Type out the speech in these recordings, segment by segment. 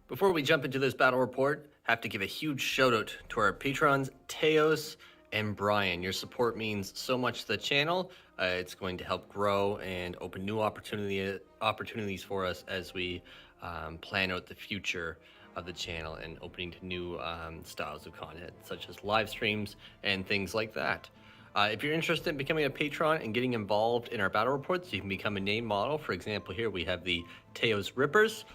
Before we jump into this battle report, I have to give a huge shout out to our patrons, Teos and Brian. Your support means so much to the channel. It's going to help grow and open new opportunities for us as we plan out the future of the channel and opening to new styles of content, such as live streams and things like that. If you're interested in becoming a patron and getting involved in our battle reports, you can become a name model. For example, here we have the Teos Rippers.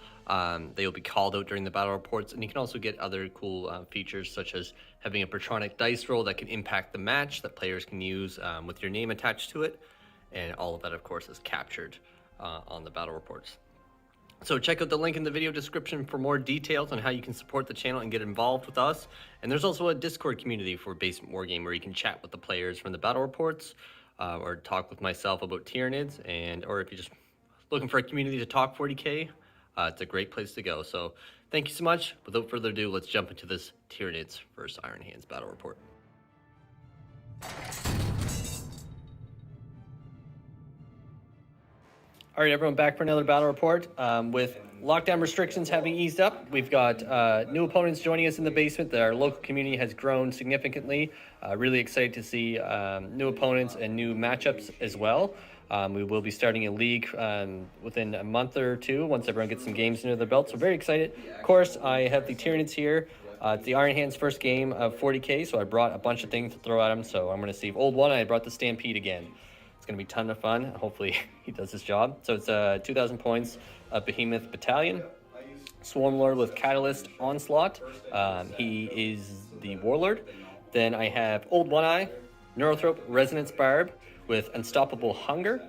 They will be called out during the battle reports, and you can also get other cool features, such as having a patronic dice roll that can impact the match that players can use with your name attached to it. And all of that, of course, is captured on the battle reports. So check out the link in the video description for more details on how you can support the channel and get involved with us. And there's also a Discord community for Basement Wargame where you can chat with the players from the battle reports or talk with myself about Tyranids, or if you're just looking for a community to talk 40k, it's a great place to go. So thank you so much. Without further ado, let's jump into this Tyranids versus Iron Hands battle report. All right, everyone, back for another battle report. With lockdown restrictions having eased up, we've got new opponents joining us in the basement. Our local community has grown significantly. Really excited to see new opponents and new matchups as well. We will be starting a league within a month or two once everyone gets some games into their belt. So very excited. Of course, I have the Tyranids here. It's the Iron Hands first game of 40k, so I brought a bunch of things to throw at him. So I'm going to see old one. I brought the Stampede again. It's going to be a ton of fun. Hopefully he does his job. So it's 2,000 points of Behemoth Battalion. Swarmlord with Catalyst Onslaught. He is the Warlord. Then I have Old One Eye, Neurothrope, Reasonance Barb with Unstoppable Hunger.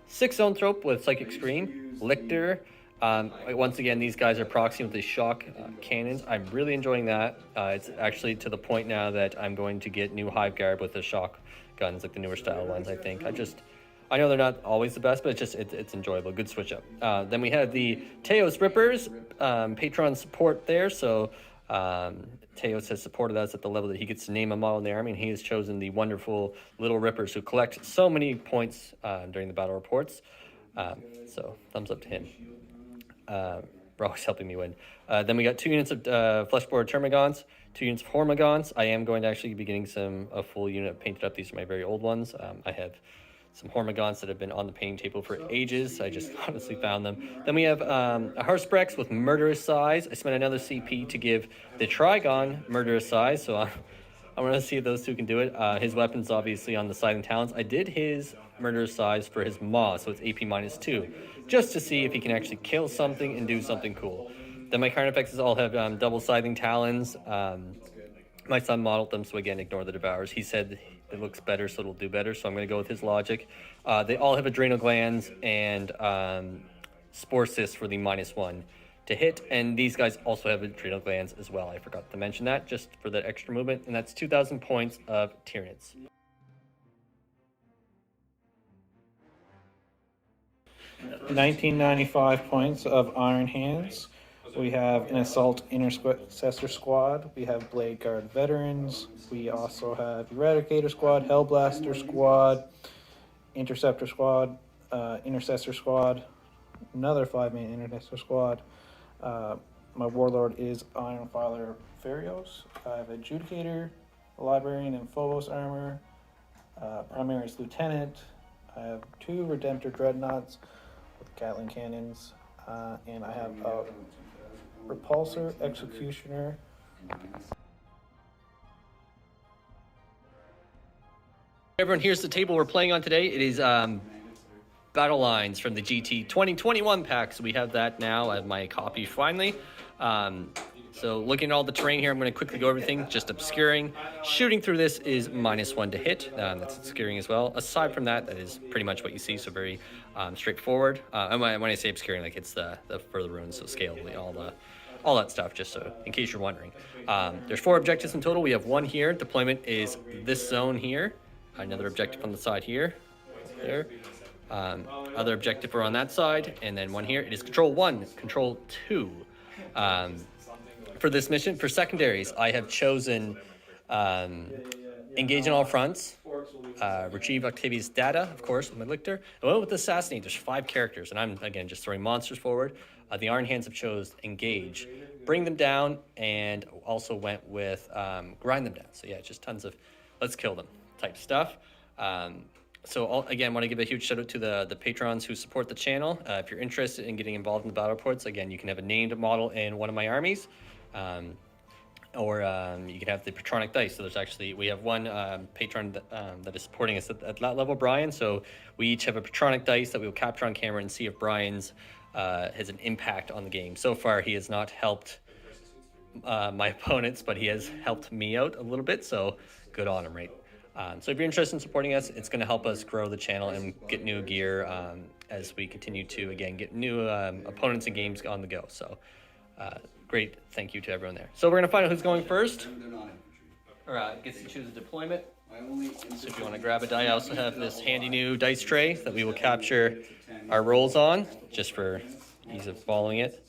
6 Zoanthrope with Psychic Scream. Lictor. Once again, these guys are proxying with the shock cannons. I'm really enjoying that. It's actually to the point now that I'm going to get new Hive Garb with the shock guns, like the newer style ones. I think I know they're not always the best, but it's enjoyable. Good switch up. Then we have the Teos Rippers, Patreon support there. So Teos has supported us at the level that he gets to name a model in the army, and he has chosen the wonderful little Rippers who collect so many points during the battle reports. So thumbs up to him. For always helping me win. Then we got 2 units of Fleshborers Termagants, 2 units of Hormagaunts. I am going to actually be getting a full unit painted up. These are my very old ones. I have some Hormagaunts that have been on the painting table for ages. I just honestly found them. Then we have a Haruspex with Murderous size. I spent another CP to give the Trygon Murderous size, so I want to see if those two can do it. His weapon's obviously on the Scything Talons. I did his Murderous size for his Maw, so it's AP -2, just to see if he can actually kill something and do something cool. Then my Carnifexes all have double Scything Talons. My son modeled them, so again, ignore the Devourers. He said it looks better, so it'll do better, so I'm going to go with his logic. They all have Adrenal Glands and Spore Cysts for the -1 to hit, and these guys also have Adrenal Glands as well. I forgot to mention that, just for that extra movement, and that's 2,000 points of Tyranids. $19.95 points of Iron Hands. We have an Assault Intercessor Squad. We have Blade Guard Veterans. We also have Eradicator Squad, Hellblaster Squad, Interceptor Squad, Intercessor Squad, another 5-man Intercessor Squad. My Warlord is Ironfather Farios. I have Adjudicator, Librarian, and Phobos Armor. Primaris Lieutenant. I have 2 Redemptor Dreadnoughts with Gatling Cannons. And I have a Repulsor Executioner. Everyone, here's the table we're playing on today. It is Battle Lines from the GT 2021 pack. So we have that now. I have my copy finally. So looking at all the terrain here, I'm going to quickly go everything, just obscuring. Shooting through this is -1 to hit. That's obscuring as well. Aside from that, that is pretty much what you see, so very straightforward. And when I say obscuring, like it's the further runes, so scalably, all that stuff, just so in case you're wondering. There's 4 objectives in total. We have 1 here. Deployment is this zone here. Another objective on the side here. There. Other objective are on that side, and then 1 here. It is Control 1, Control 2. For this mission, for secondaries, I have chosen engage on all fronts. Retrieve Octavius data, of course, with my Lictor. I went with Assassinate. There's 5 characters, and I'm, again, just throwing monsters forward. The Iron Hands have chose Engage, bring them down, and also went with Grind them down. So yeah, just tons of let's kill them type stuff. Again, want to give a huge shout out to the patrons who support the channel. If you're interested in getting involved in the battle reports, again, you can have a named model in one of my armies. Or you can have the Patronic dice. So we have one patron that is supporting us at that level, Brian. So we each have a Patronic dice that we will capture on camera and see if Brian's has an impact on the game. So far, he has not helped my opponents, but he has helped me out a little bit. So good on him, right? So if you're interested in supporting us, it's going to help us grow the channel and get new gear as we continue to, again, get new opponents and games on the go. So great thank you to everyone there. So we're going to find out who's going first. Or gets to choose a deployment. So if you want to grab a die, I also have this handy new dice tray that we will capture our rolls on, just for ease of following it.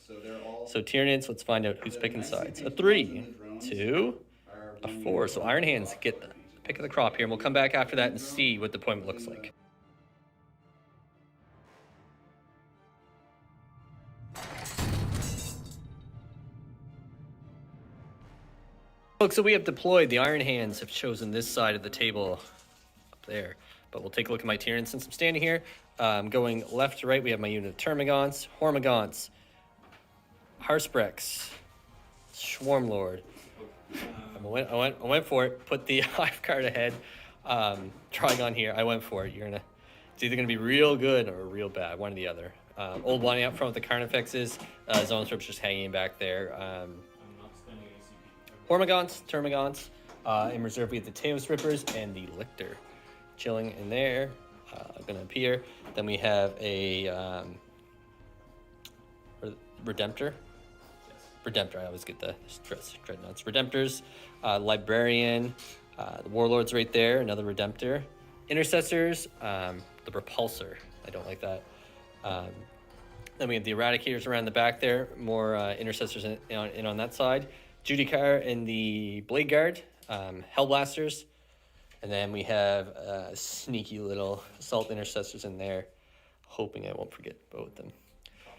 So Tyranids, let's find out who's picking sides. A 3, 2, a 4. So Iron Hands get the pick of the crop here, and we'll come back after that and see what the deployment looks like. Look, so we have deployed. The Iron Hands have chosen this side of the table up there. But we'll take a look at my Tyranids since I'm standing here. Going left to right, we have my unit of Termagants, Hormagaunts, Haruspex, Swarmlord. I went for it. Put the Hive card ahead. Trygon here. I went for it. It's either gonna be real good or real bad, one or the other. Old one up front with the Carnifexes. Zoanthrope's just hanging back there. Hormagaunts, Termagants. In reserve, we have the Tails Rippers and the Lictor, chilling in there. Gonna appear. Then we have a Redemptor. Redemptor, I always get the Dreadnoughts. Redemptors, Librarian, the Warlord's right there, another Redemptor. Intercessors, the Repulsor, I don't like that. Then we have the Eradicators around the back there, more Intercessors in on that side. Judicar in the Blade Guard, Hellblasters, and then we have sneaky little Assault Intercessors in there, hoping I won't forget both of them.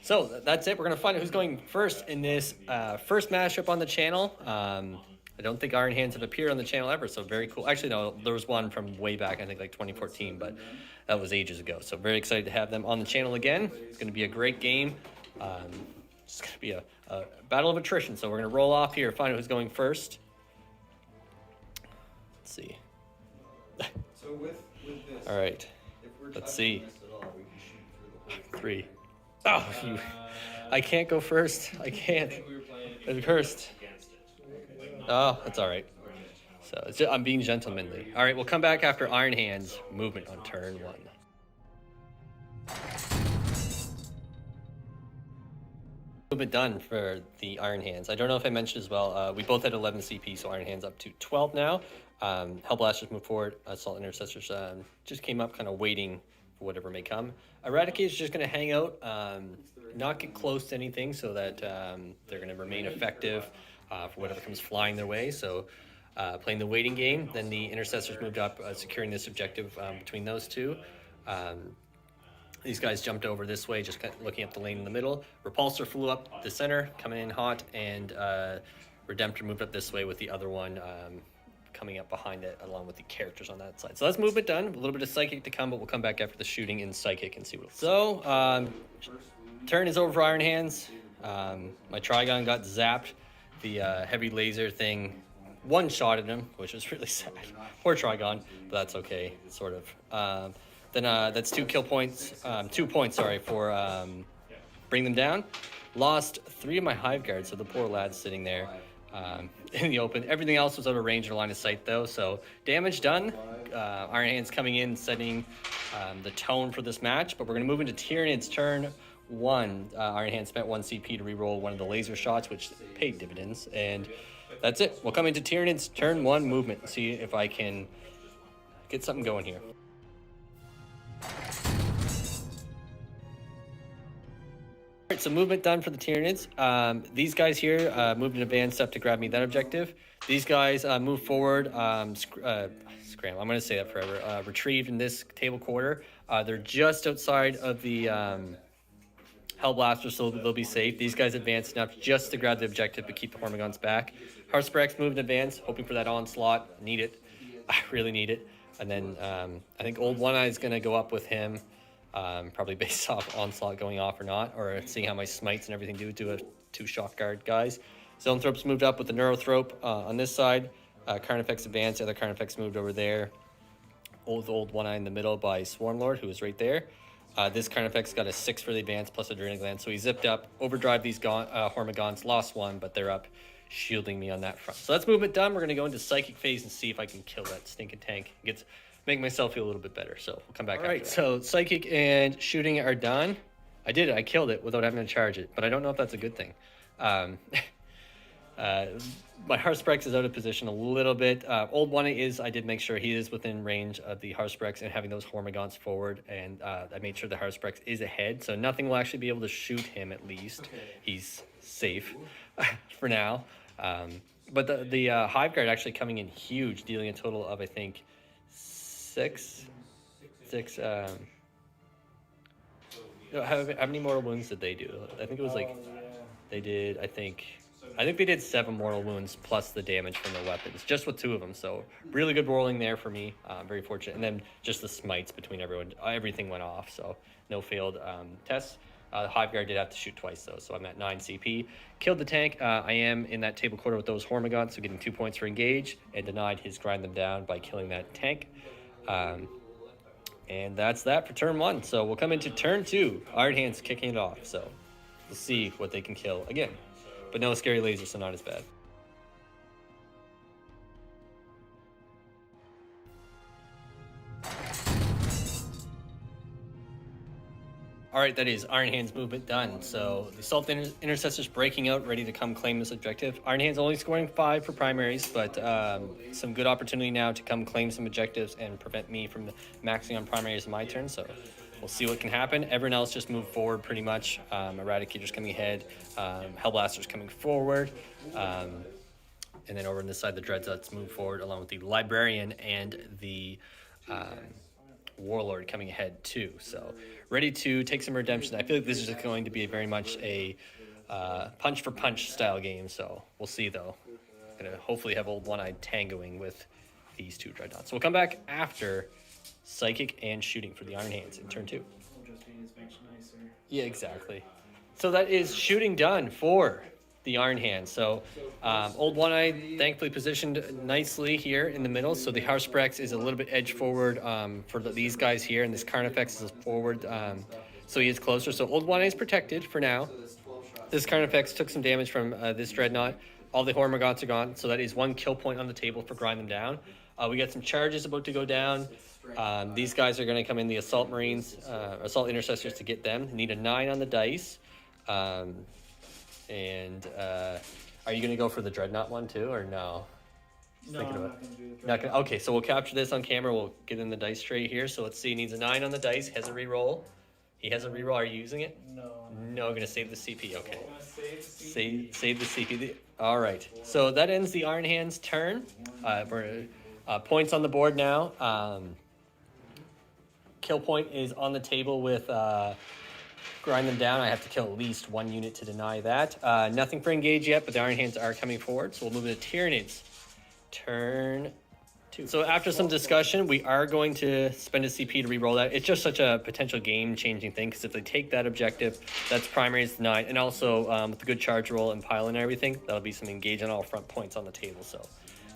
So that's it. We're going to find out who's going first in this first mashup on the channel. I don't think Iron Hands have appeared on the channel ever, so very cool. Actually, no, there was one from way back, I think like 2014, but that was ages ago. So very excited to have them on the channel again. It's going to be a great game. It's going to be a battle of attrition, so we're going to roll off here, find out who's going first. Let's see. So with this, all right, let's see. 3. Oh, I can't go first. I can't. I'm cursed. Oh, that's all right. So I'm being gentlemanly. All right, we'll come back after Iron Hands movement on turn 1. Movement done for the Iron Hands. I don't know if I mentioned as well, we both had 11 CP, so Iron Hands up to 12 now. Hellblasters move forward. Assault Intercessors just came up, kind of waiting for whatever may come. Eradicate is just going to hang out, not get close to anything, so that they're going to remain effective for whatever comes flying their way. So playing the waiting game. Then the Intercessors moved up, securing this objective between those two. These guys jumped over this way, just kind of looking up the lane in the middle. Repulsor flew up the center, coming in hot, and Redemptor moved up this way with the other one coming up behind it, along with the characters on that side. So that's movement done. A little bit of Psychic to come, but we'll come back after the shooting in Psychic and see what. So, turn is over for Iron Hands. My Trygon got zapped. The heavy laser thing one-shotted him, which was really sad. Poor Trygon, but that's okay, sort of. Then that's 2 kill points, 2 points, sorry, for bring them down. Lost 3 of my Hive guards, so the poor lad's sitting there in the open. Everything else was out of range or line of sight, though, so damage done. Iron Hands coming in, setting the tone for this match, but we're going to move into Tyranids turn 1. Iron Hands spent 1 CP to reroll one of the laser shots, which paid dividends, and that's it. We'll come into Tyranids turn 1 movement and see if I can get something going here. right, so movement done for the Tyranids. These guys here moved in advance up to grab me that objective. These guys move forward, scram, I'm going to say that forever, retrieved in this table quarter. They're just outside of the Hellblaster, so they'll be safe. These guys advanced enough just to grab the objective but keep the Hormagaunts back. Haruspex moved in advance, hoping for that Onslaught. Need it. I really need it. And then I think Old One Eye is going to go up with him, probably based off Onslaught going off or not, or seeing how my smites and everything do a 2 shock guard guys. Zoanthrope's moved up with the Neurothrope on this side. Carnifex advanced, the other Carnifex moved over there. Old One Eye in the middle by Swarmlord, who is right there. This Carnifex got a 6 for the advance plus Adrenal Glands, so he zipped up, overdrive these Hormagaunts, lost 1, but they're up, shielding me on that front. So that's movement done. We're going to go into Psychic phase and see if I can kill that stinking tank. Make myself feel a little bit better, so we'll come back after that. So Psychic and shooting are done. I did it. I killed it without having to charge it, but I don't know if that's a good thing. My Haruspex is out of position a little bit. Old One is, I did make sure he is within range of the Haruspex and having those Hormagaunts forward, and I made sure the Haruspex is ahead, so nothing will actually be able to shoot him at least. Okay. He's safe for now. But the Hive Guard actually coming in huge, dealing a total of, I think, six. How many mortal wounds did they do? I think it was like, they did, I think they did 7 mortal wounds plus the damage from their weapons, just with 2 of them. So really good rolling there for me. Very fortunate. And then just the smites between everyone, everything went off. So no failed tests. The Hive Guard did have to shoot twice though, so I'm at 9 CP. Killed the tank. I am in that table quarter with those Hormagaunts, so getting 2 points for engage, and denied his grind them down by killing that tank. And that's that for turn 1. So we'll come into turn 2. Iron Hands kicking it off. So we'll see what they can kill again. But no scary laser, so not as bad. All right, that is Iron Hands movement done. So the Assault Intercessors breaking out, ready to come claim this objective. Iron Hands only scoring 5 for primaries, but some good opportunity now to come claim some objectives and prevent me from maxing on primaries in my turn. So we'll see what can happen. Everyone else just moved forward pretty much. Eradicator's coming ahead. Hellblaster's coming forward. And then over on this side, the Dreadzots move forward along with the Librarian and the Warlord coming ahead too. So ready to take some redemption. I feel like this is going to be very much a punch for punch style game. So we'll see though. Gonna hopefully have Old One-Eyed tangoing with these 2 Dreadnoughts. So we'll come back after Psychic and shooting for the Iron Hands in turn 2. Yeah, exactly. So that is shooting done for the Iron Hands. So Old One-Eye thankfully positioned nicely here in the middle. So the Haruspex is a little bit edge forward for these guys here, and this Carnifex is forward, so he is closer. So Old One-Eye is protected for now. This Carnifex took some damage from this Dreadnought. All the Hormagaunts are gone, so that is 1 kill point on the table for grind them down. We got some charges about to go down. These guys are going to come in, the Assault Marines, Assault Intercessors, to get them. Need a 9 on the dice. And are you going to go for the Dreadnought one too, or no? No, I'm not going to do the Dreadnought. Not gonna, okay, so we'll capture this on camera. We'll get in the dice tray here. So let's see. He needs a 9 on the dice. Has a reroll. He has a reroll. Are you using it? No. No, I'm going to save the CP. Okay. I'm gonna save Save the CP. All right. So that ends the Iron Hands turn. We're points on the board now. Kill point is on the table with grind them down. I have to kill at least 1 unit to deny that. Nothing for engage yet, but the Iron Hands are coming forward. So we'll move into Tyranids. Turn 2. So after some discussion, we are going to spend a CP to re-roll that. It's just such a potential game-changing thing, because if they take that objective, that's primaries denied. And also, with the good charge roll and pile and everything, that'll be some engage on all front points on the table. So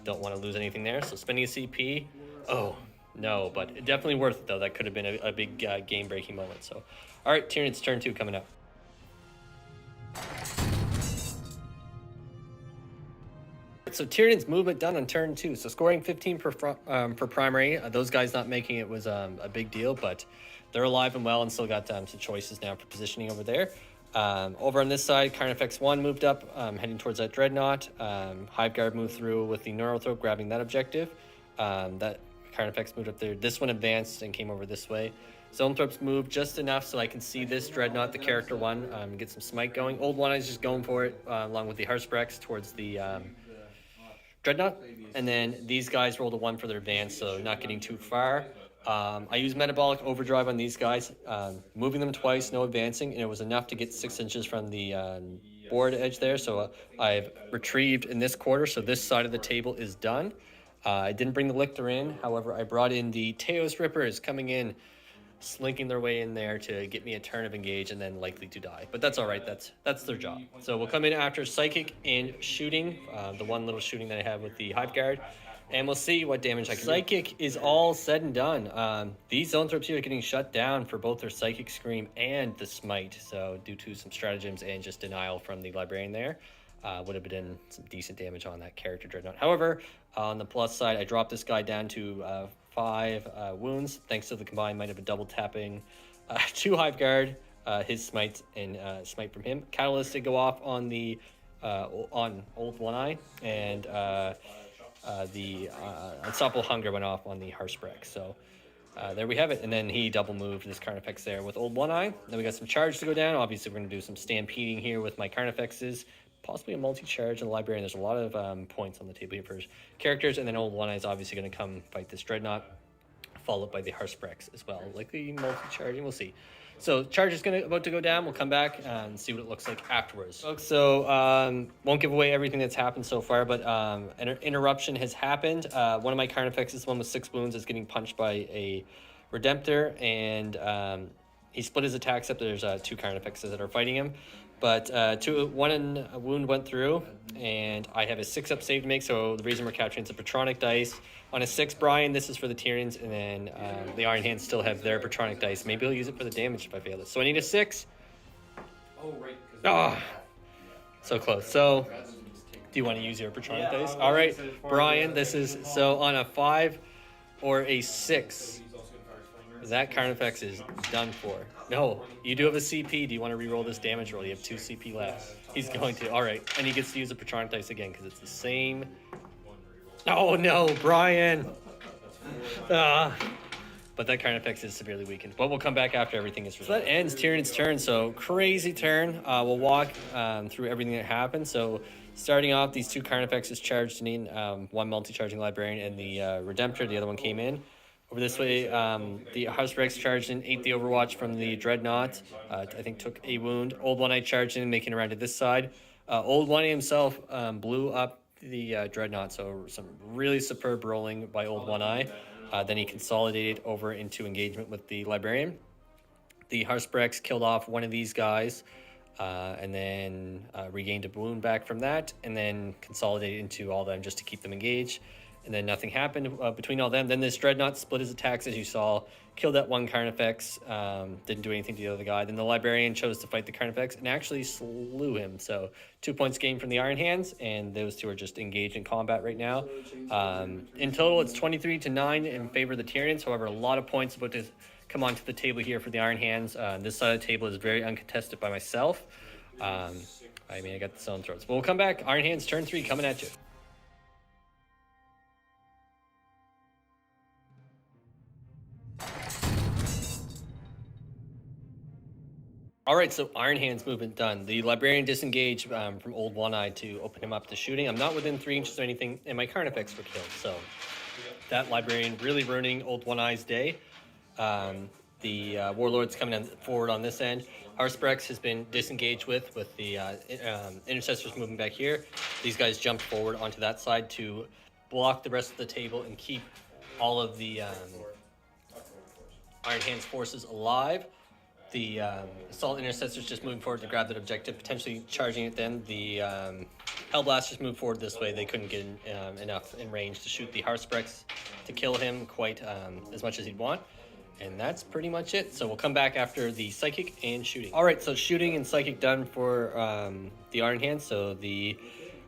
don't want to lose anything there. So spending a CP. Oh, no, but definitely worth it, though. That could have been a big game-breaking moment. So, all right, Tyranids turn 2 coming up. So Tyranids movement done on turn 2. So scoring 15 for primary. Those guys not making it was a big deal, but they're alive and well and still got some choices now for positioning over there. Over on this side, Carnifex 1 moved up, heading towards that Dreadnought. Hive Guard moved through with the Neurothrope, grabbing that objective. That Carnifex moved up there. This one advanced and came over this way. Zoanthrope's moved just enough so I can see this Dreadnought, the character one, get some smite going. Old One Eye's just going for it, along with the Haruspex towards the Dreadnought. And then these guys rolled a 1 for their advance, so not getting too far. I use Metabolic Overdrive on these guys, moving them twice, no advancing, and it was enough to get 6 inches from the board edge there. So I've retrieved in this quarter, so this side of the table is done. I didn't bring the Lictor in, however, I brought in the Teos Rippers coming in, slinking their way in there to get me a turn of engage and then likely to die. But that's all right, that's their job. So we'll come in after Psychic and Shooting, the one little shooting that I have with the Hive Guard, and we'll see what damage I can do. Psychic is all said and done. These Zoanthropes here are getting shut down for both their Psychic Scream and the Smite, so due to some stratagems and just denial from the Librarian there, would have been some decent damage on that character Dreadnought. However, on the plus side, I dropped this guy down to 5 wounds, thanks to the combined might of a double tapping 2 Hive Guard, his smite, and smite from him. Catalyst did go off on the on Old One Eye, and the Unstoppable Hunger went off on the Haruspex. So there we have it. And then he double moved this Carnifex there with Old One Eye. Then we got some charge to go down. Obviously, we're going to do some stampeding here with my Carnifexes. Possibly a multi-charge in the Librarian. There's a lot of points on the table here for characters. And then Old One Eye is obviously going to come fight this Dreadnought, followed by the Haruspex as well. Likely multi-charging, we'll see. So charge is about to go down. We'll come back and see what it looks like afterwards. Folks, so won't give away everything that's happened so far, but an interruption has happened. One of my Carnifexes, one with 6 wounds, is getting punched by a Redemptor, and he split his attacks up. There's 2 Carnifexes that are fighting him. But one wound went through, and I have a 6-up save to make, so the reason we're capturing is a Patronic dice. On a 6, Brian, this is for the Tyranids, and then the Iron Hands still have their Patronic dice. Maybe he'll use it for the damage if I fail this. So I need a 6. Oh, right. Oh, so close. So, do you want to use your Patronic dice? All right, Brian, this is, so on a 5 or a 6, that Carnifex is done for. No, you do have a CP. Do you want to re-roll this damage roll? You have 2 CP left. He's going to. All right, and he gets to use a Patronic dice again because it's the same. Oh no, Brian. But that Carnifex is severely weakened. But we'll come back after everything is resolved. So that ends Tyranid's turn. So crazy turn. We'll walk through everything that happened. So starting off, these 2 Carnifexes charged in, one multi-charging Librarian and the Redemptor. The other one came in. Over this way, the Haruspex charged in, ate the Overwatch from the Dreadnought. I think took a wound. Old One Eye charged in, making around to this side. Old One Eye himself blew up the Dreadnought, so some really superb rolling by Old One Eye. Then he consolidated over into engagement with the Librarian. The Haruspex killed off one of these guys, and then regained a wound back from that, and then consolidated into all of them just to keep them engaged. And then nothing happened between all them. Then this Dreadnought split his attacks, as you saw, killed that one Carnifex, didn't do anything to the other guy. Then the Librarian chose to fight the Carnifex and actually slew him. So 2 points gained from the Iron Hands, and those 2 are just engaged in combat right now. In total, it's 23-9 in favor of the Tyranids. However, a lot of points about to come onto the table here for the Iron Hands. This side of the table is very uncontested by myself. I got the Zoanthropes. But we'll come back. Iron Hands, turn 3, coming at you. All right, so Iron Hands movement done. The Librarian disengaged from Old One Eye to open him up to shooting. I'm not within 3 inches or anything, and my Carnifex were killed. So that Librarian really ruining Old One Eye's day. The Warlord's coming forward on this end. Haruspex has been disengaged with the Intercessors moving back here. These guys jumped forward onto that side to block the rest of the table and keep all of the Iron Hands forces alive. The Assault Intercessors just moving forward to grab that objective, potentially charging it then. The Hellblasters moved forward this way. They couldn't get enough in range to shoot the Haruspex to kill him quite as much as he'd want. And that's pretty much it. So we'll come back after the Psychic and Shooting. All right, so Shooting and Psychic done for the Iron Hands. So the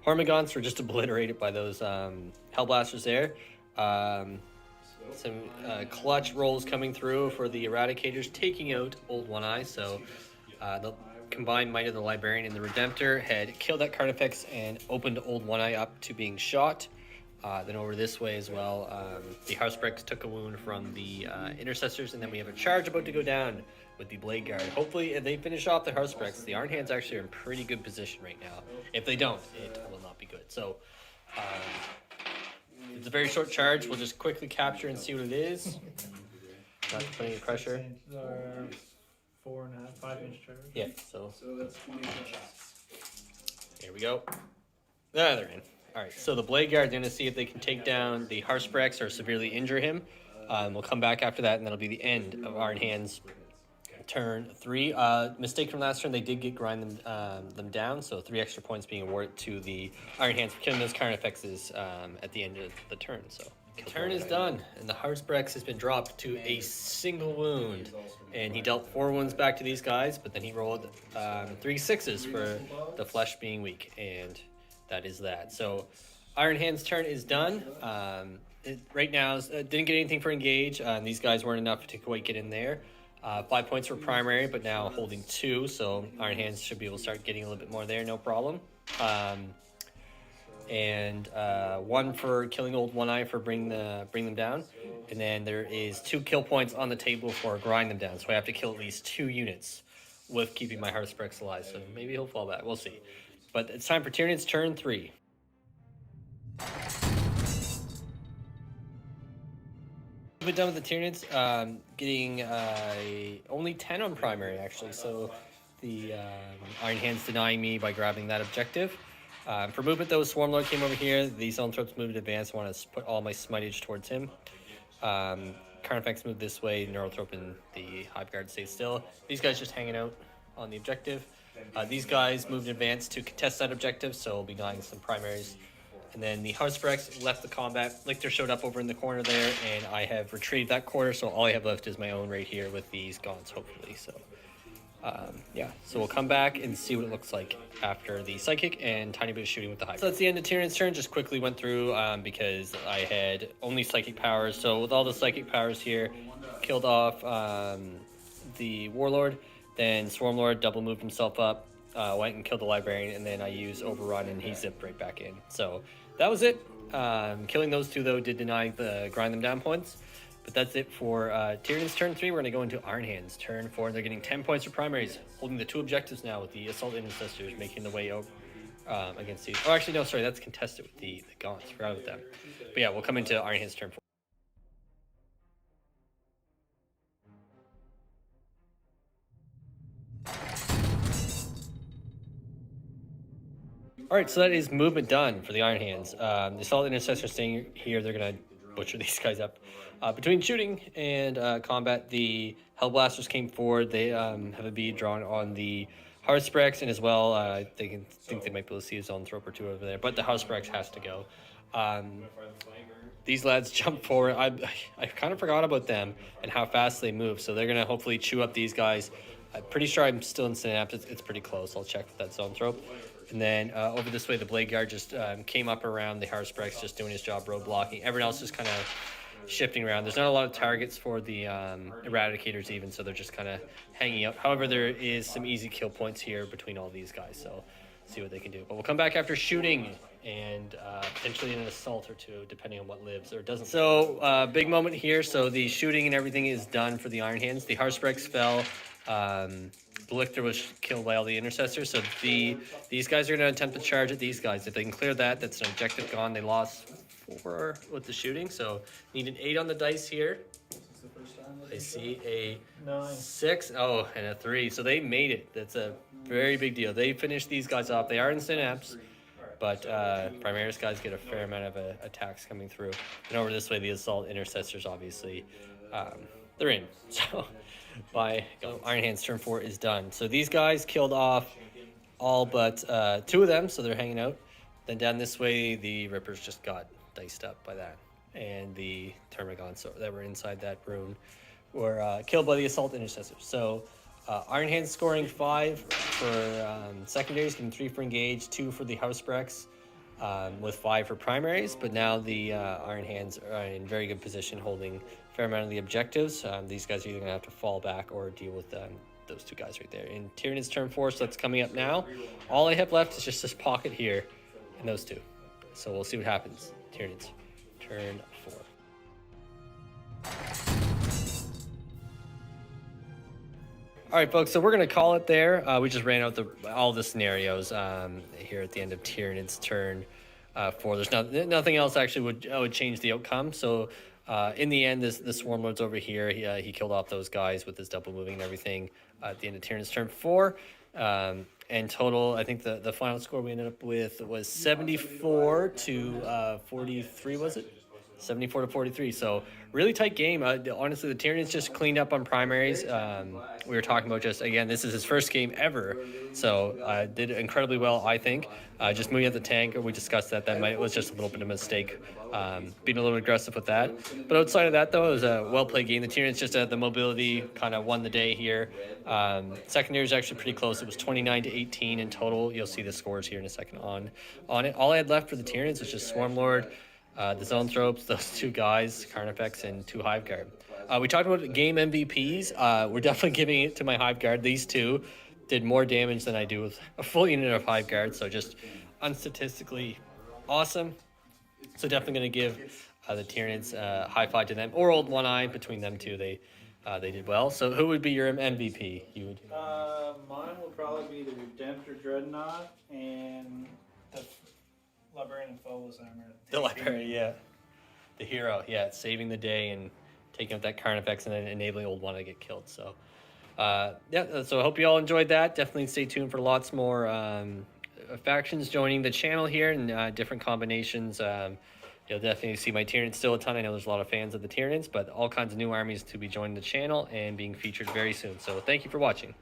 Hormagaunts were just obliterated by those Hellblasters there. Some clutch rolls coming through for the Eradicators, taking out Old One Eye. So the combined might of the Librarian and the Redemptor had killed that Carnifex and opened Old One Eye up to being shot. Then over this way as well, the Haruspex took a wound from the Intercessors, and then we have a charge about to go down with the Blade Guard. Hopefully, if they finish off the Haruspex, the Iron Hands actually are in pretty good position right now. If they don't, it will not be good. So, it's a very short charge. We'll just quickly capture and see what it is. Not to put any pressure. 4.5, 5-inch charge. Yeah, so that's 20 touches. here we go. Ah, they're in. Alright, so the Blade Guard, they're going to see if they can take down the Haruspex or severely injure him. We'll come back after that, and that'll be the end of Iron Hands' turn 3. Mistake from last turn, they did get grind them down, so 3 extra points being awarded to the Iron Hands for killing those current effects at the end of the turn. So turn is done, and the Haruspex has been dropped to a single wound. And he dealt 4 wounds back to these guys, but then he rolled 3 6s for the flesh being weak, and that is that. So Iron Hand's turn is done. Right now, didn't get anything for engage. These guys weren't enough to quite get in there. 5 points for primary, but now holding 2, so Iron Hands should be able to start getting a little bit more there, no problem. And 1 for killing old One Eye for bring them down, and then there is 2 kill points on the table for grind them down. So I have to kill at least 2 units with keeping my Haruspex alive. So maybe he'll fall back. We'll see. But it's time for Tyranid's turn 3. We've been done with the Tyranids, getting only 10 on primary actually. So the Iron Hands denying me by grabbing that objective. For movement though, Swarmlord came over here. The Zoanthropes moved in advance. I want to put all my smitage towards him. Carnifex moved this way. Neurothrope and the Hive Guard stay still. These guys just hanging out on the objective. These guys moved in advance to contest that objective, so we'll be dying some primaries. And then the Haruspex left the combat. Lictor showed up over in the corner there, and I have retrieved that quarter, so all I have left is my own right here with these Glands, hopefully. So, yeah, so we'll come back and see what it looks like after the Psychic and tiny bit of shooting with the Hive. So that's the end of Tyranid's turn. Just quickly went through because I had only Psychic powers. So with all the Psychic powers here, killed off the Warlord. Then Swarmlord double moved himself up, went and killed the Librarian, and then I used Overrun and he zipped right back in. So that was it. Killing those 2 though did deny the grind them down points. But that's it for Tyranid's turn 3. We're going to go into Iron Hands turn 4. They're getting 10 points for primaries, holding the 2 objectives now with the Assault Intercessors making the way over against these. Oh, actually, no, sorry, that's contested with the Gaunts. Forgot about them. But yeah, we'll come into Iron Hands turn 4. Alright, so that is movement done for the Iron Hands. The Assault Intercessors staying here, they're going to butcher these guys up. Between shooting and combat, the Hellblasters came forward. They have a bead drawn on the Haruspex, and as well, they think they might be able to see a Zoanthrope or 2 over there, but the Haruspex has to go. These lads jump forward. I kind of forgot about them and how fast they move, so they're going to hopefully chew up these guys. I'm pretty sure I'm still in Synapse. It's pretty close. I'll check with that Zoanthrope. And then over this way, the Blade Guard just came up around the Haruspex, just doing his job, road blocking. Everyone else just kind of shifting around. There's not a lot of targets for the Eradicators even, so they're just kind of hanging out. However, there is some easy kill points here between all these guys, so see what they can do. But we'll come back after shooting and potentially an assault or 2, depending on what lives or doesn't. So big moment here. So the shooting and everything is done for the Iron Hands. The Haruspex fell. The Lictor was killed by all the Intercessors, so these guys are going to attempt to charge at these guys. If they can clear that, that's an objective gone. They lost 4 with the shooting, so need an 8 on the dice here. I see a 6, oh, and a 3, so they made it. That's a very big deal. They finished these guys off. They are in Synapse, but Primaris guys get a fair amount of attacks coming through. And over this way, the Assault Intercessors, obviously, they're in. So by Iron Hands turn 4 is done. So these guys killed off all but 2 of them, so they're hanging out. Then down this way, the Rippers just got diced up by that. And the Termagants that were inside that room were killed by the Assault Intercessors. So Iron Hands scoring 5 for secondaries, getting 3 for engage, 2 for the Haruspex, with 5 for primaries. But now the Iron Hands are in very good position, holding a fair amount of the objectives. These guys are either going to have to fall back or deal with those 2 guys right there. In Tyranid's turn 4, so that's coming up now. All I have left is just this pocket here and those 2. So we'll see what happens. Tyranids, turn 4. All right, folks, so we're going to call it there. We just ran out all the scenarios here at the end of Tyranid's turn 4. There's nothing else actually would change the outcome. So in the end, the Swarmlord's over here. He killed off those guys with his double moving and everything at the end of Tyranid's turn 4. And total, I think the final score we ended up with was 74 to 43, was it? 74 to 43. So really tight game. Honestly, the Tyranids just cleaned up on primaries. We were talking about just, again, this is his first game ever. So did incredibly well, I think. Just moving at the tank, we discussed that was just a little bit of a mistake. Being a little aggressive with that. But outside of that, though, it was a well-played game. The Tyranids just had the mobility, kind of won the day here. Secondary is actually pretty close. It was 29 to 18 in total. You'll see the scores here in a second on it. All I had left for the Tyranids was just Swarmlord, the Zoanthropes, those 2 guys, Carnifex, and 2 Hive Guard. We talked about game MVPs. We're definitely giving it to my Hive Guard. These 2 did more damage than I do with a full unit of Hive Guard, so just unstatistically awesome. So definitely going to give the Tyranids high five to them, or Old One Eye. Between them 2, they did well. So who would be your MVP? You would. Mine will probably be the Redemptor Dreadnought and the Librarian Foes Armor. The Librarian, yeah. The hero, yeah, saving the day and taking out that Carnifex and then enabling Old One to get killed. So, yeah, so I hope you all enjoyed that. Definitely stay tuned for lots more factions joining the channel here and different combinations. You'll definitely see my Tyranids still a ton. I know there's a lot of fans of the Tyranids, but all kinds of new armies to be joining the channel and being featured very soon. So thank you for watching.